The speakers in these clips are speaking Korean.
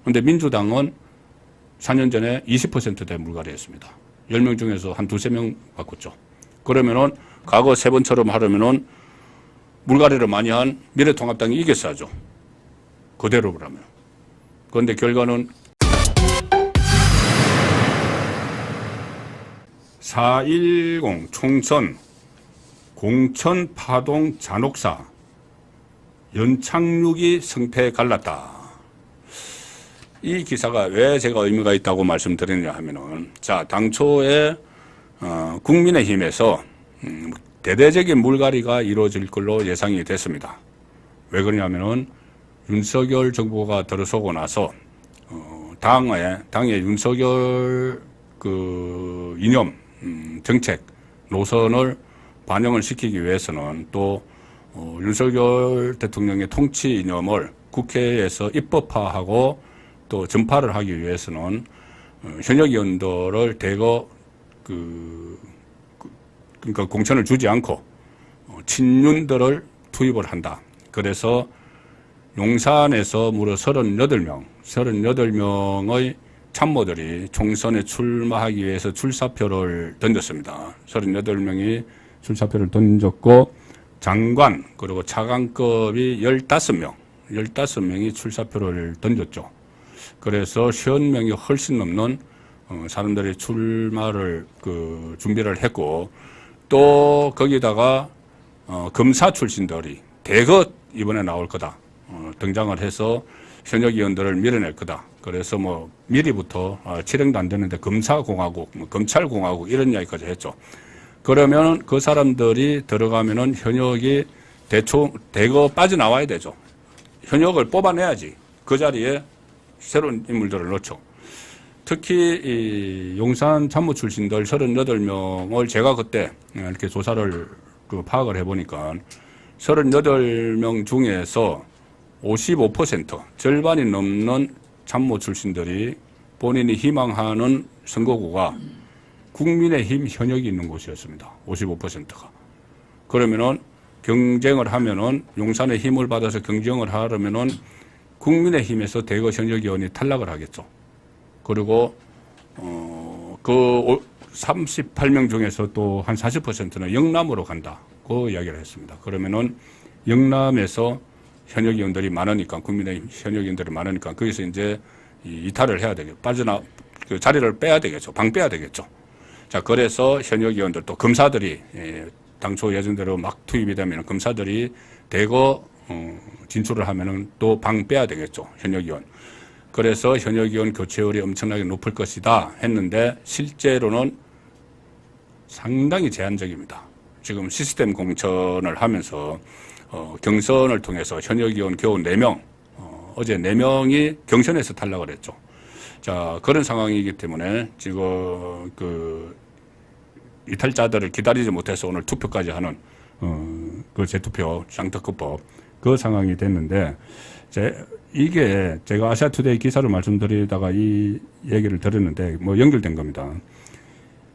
근데 민주당은 4년 전에 20%대 물갈이했습니다. 10명 중에서 한 두세 명 바꿨죠. 그러면은 과거 세 번처럼 하려면은 물갈이를 많이 한 미래통합당이 이겼어야죠. 그대로 그러면. 그런데 결과는 4.10 총선 공천 파동 잔혹사 연착륙이 성패에 갈랐다. 이 기사가 왜 제가 의미가 있다고 말씀드리냐 하면은, 자, 당초에 국민의힘에서 대대적인 물갈이가 이루어질 걸로 예상이 됐습니다. 왜 그러냐면은 윤석열 정부가 들어서고 나서 당의 윤석열 그 이념, 정책, 노선을 반영을 시키기 위해서는 또 윤석열 대통령의 통치 이념을 국회에서 입법화하고 또 전파를 하기 위해서는 현역 의원들을 대거 그러니까 공천을 주지 않고 친윤들을 투입을 한다. 그래서 용산에서 무려 38명의 참모들이 총선에 출마하기 위해서 출사표를 던졌습니다. 38명이 출사표를 던졌고 장관 그리고 차관급이 15명이 출사표를 던졌죠. 그래서 50명이 훨씬 넘는 사람들이 출마를 준비를 했고, 또 거기다가 검사 출신들이 대거 이번에 나올 거다. 등장을 해서 현역 의원들을 밀어낼 거다. 그래서 뭐 미리부터 실행도 안 되는데 검사공화국, 검찰공화국 이런 이야기까지 했죠. 그러면 그 사람들이 들어가면은 현역이 대거 빠져나와야 되죠. 현역을 뽑아내야지 그 자리에 새로운 인물들을 넣죠. 특히 이 용산 참모 출신들 38명을 제가 그때 이렇게 조사를 파악을 해보니까 38명 중에서 55% 절반이 넘는 참모 출신들이 본인이 희망하는 선거구가 국민의힘 현역이 있는 곳이었습니다. 55%가. 그러면은 경쟁을 하면은 용산의 힘을 받아서 경쟁을 하려면은 국민의힘에서 대거 현역 의원이 탈락을 하겠죠. 그리고 그 38명 중에서 또 한 40%는 영남으로 간다. 그 이야기를 했습니다. 그러면은 영남에서 현역 의원들이 많으니까 국민의힘 현역 의원들이 많으니까 거기서 이제 이탈을 해야 되겠죠. 그 자리를 빼야 되겠죠. 방 빼야 되겠죠. 자, 그래서 현역 의원들 또 검사들이 당초 예정대로 막 투입이 되면 검사들이 대거 진출을 하면은 또 방 빼야 되겠죠. 현역 의원. 그래서 현역 의원 교체율이 엄청나게 높을 것이다 했는데 실제로는 상당히 제한적입니다. 지금 시스템 공천을 하면서 경선을 통해서 현역 의원 겨우 4명, 어제 4명이 경선에서 탈락을 했죠. 자, 그런 상황이기 때문에 지금 이탈자들을 기다리지 못해서 오늘 투표까지 하는 그 재투표 장특급법 그 상황이 됐는데, 이게 제가 아시아투데이 기사를 말씀드리다가 이 얘기를 들었는데 뭐 연결된 겁니다.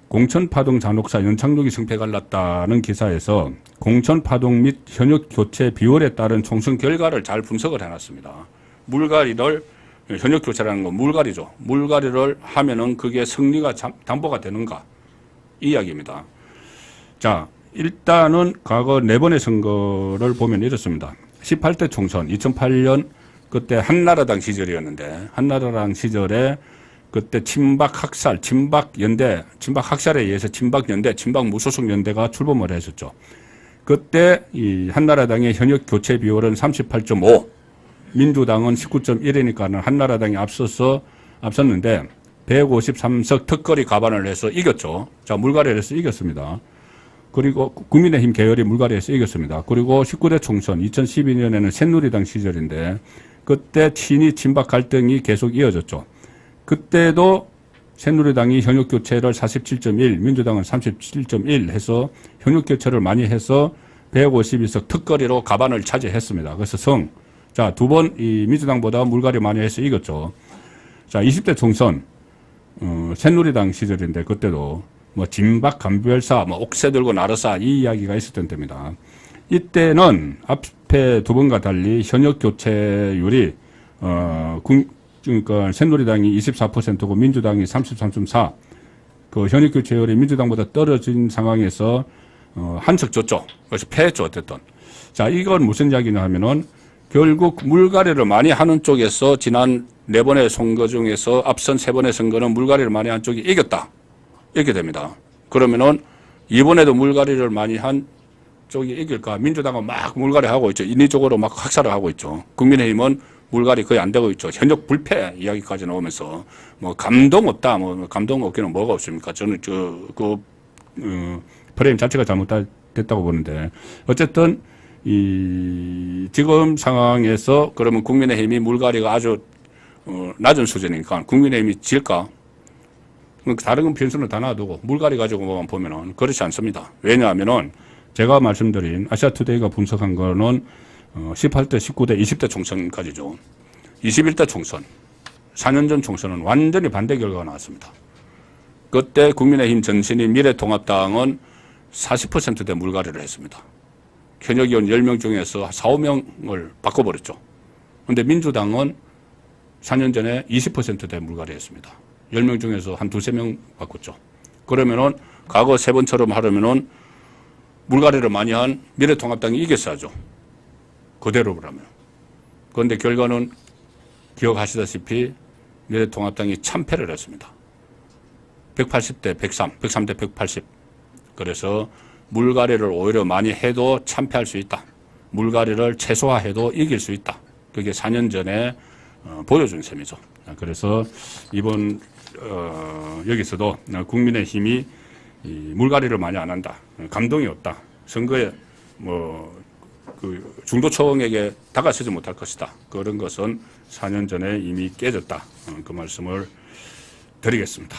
공천파동 잔혹사 연착륙이 성패 갈랐다는 기사에서 공천파동 및 현역 교체 비율에 따른 총선 결과를 잘 분석을 해놨습니다. 물갈이를, 현역 교체라는 건 물갈이죠. 물갈이를 하면은 그게 승리가 담보가 되는가? 이 이야기입니다. 자, 일단은 과거 4번의 선거를 보면 이렇습니다. 18대 총선 2008년 그때 한나라당 시절이었는데, 한나라당 시절에 그때 친박학살, 친박연대, 친박학살에 의해서 친박연대, 친박무소속연대가 출범을 했었죠. 그때 이 한나라당의 현역 교체 비율은 38.5, 민주당은 19.1이니까는 한나라당이 앞섰는데 153석 턱걸이 가반을 해서 이겼죠. 자, 물갈이를 해서 이겼습니다. 그리고 국민의힘 계열이 물갈이해서 이겼습니다. 그리고 19대 총선 2012년에는 새누리당 시절인데 그때 친이 친박 갈등이 계속 이어졌죠. 그때도 새누리당이 현역 교체를 47.1, 민주당은 37.1 해서 현역 교체를 많이 해서 152석 턱걸이로 가반을 차지했습니다. 그래서 자, 2번 이 민주당보다 물갈이 많이 해서 이겼죠. 자, 20대 총선 새누리당 시절인데 그때도 뭐 진박 간부열사, 뭐 옥새 들고 나르사 이 이야기가 있었던 때입니다. 이때는 앞에 2번과 달리 현역 교체율이 그러니까 새누리당이 24%고 민주당이 33.4%. 그 현역 교체율이 민주당보다 떨어진 상황에서 한석 줬죠. 그래서 패했죠. 어쨌든. 자, 이건 무슨 이야기냐 하면은 결국 물갈이를 많이 하는 쪽에서 지난 4번의 선거 중에서 앞선 3번의 선거는 물갈이를 많이 한 쪽이 이겼다. 이렇게 됩니다. 그러면은 이번에도 물갈이를 많이 한 쪽이 이길까? 민주당은 막 물갈이 하고 있죠. 인위적으로 막 학살을 하고 있죠. 국민의힘은 물갈이 거의 안 되고 있죠. 현역 불패 이야기까지 나오면서 뭐 감동 없다. 뭐 감동 없기는 뭐가 없습니까? 저는 프레임 자체가 잘못됐다고 보는데 어쨌든 이 지금 상황에서 그러면 국민의힘이 물갈이가 아주 낮은 수준이니까 국민의힘이 질까? 다른 건 변수는 다 놔두고 물갈이 가지고만 보면은 그렇지 않습니다. 왜냐하면은 제가 말씀드린 아시아투데이가 분석한 거는 18대, 19대, 20대 총선까지죠. 21대 총선, 4년 전 총선은 완전히 반대 결과가 나왔습니다. 그때 국민의힘 전신인 미래통합당은 40%대 물갈이를 했습니다. 현역 의원 10명 중에서 4, 5명을 바꿔버렸죠. 그런데 민주당은 4년 전에 20%대 물갈이 했습니다. 10명 중에서 한 2~3명 바꿨죠. 그러면은 과거 3번처럼 하려면은 물갈이를 많이 한 미래통합당이 이겼어야죠. 그대로 그러면. 그런데 결과는 기억하시다시피 미래통합당이 참패를 했습니다. 180대 103, 103대 180. 그래서 물갈이를 오히려 많이 해도 참패할 수 있다. 물갈이를 최소화해도 이길 수 있다. 그게 4년 전에 보여준 셈이죠. 그래서 이번 여기서도 국민의힘이 이 물갈이를 많이 안 한다. 감동이 없다. 선거에 그 중도층에게 다가서지 못할 것이다. 그런 것은 4년 전에 이미 깨졌다. 그 말씀을 드리겠습니다.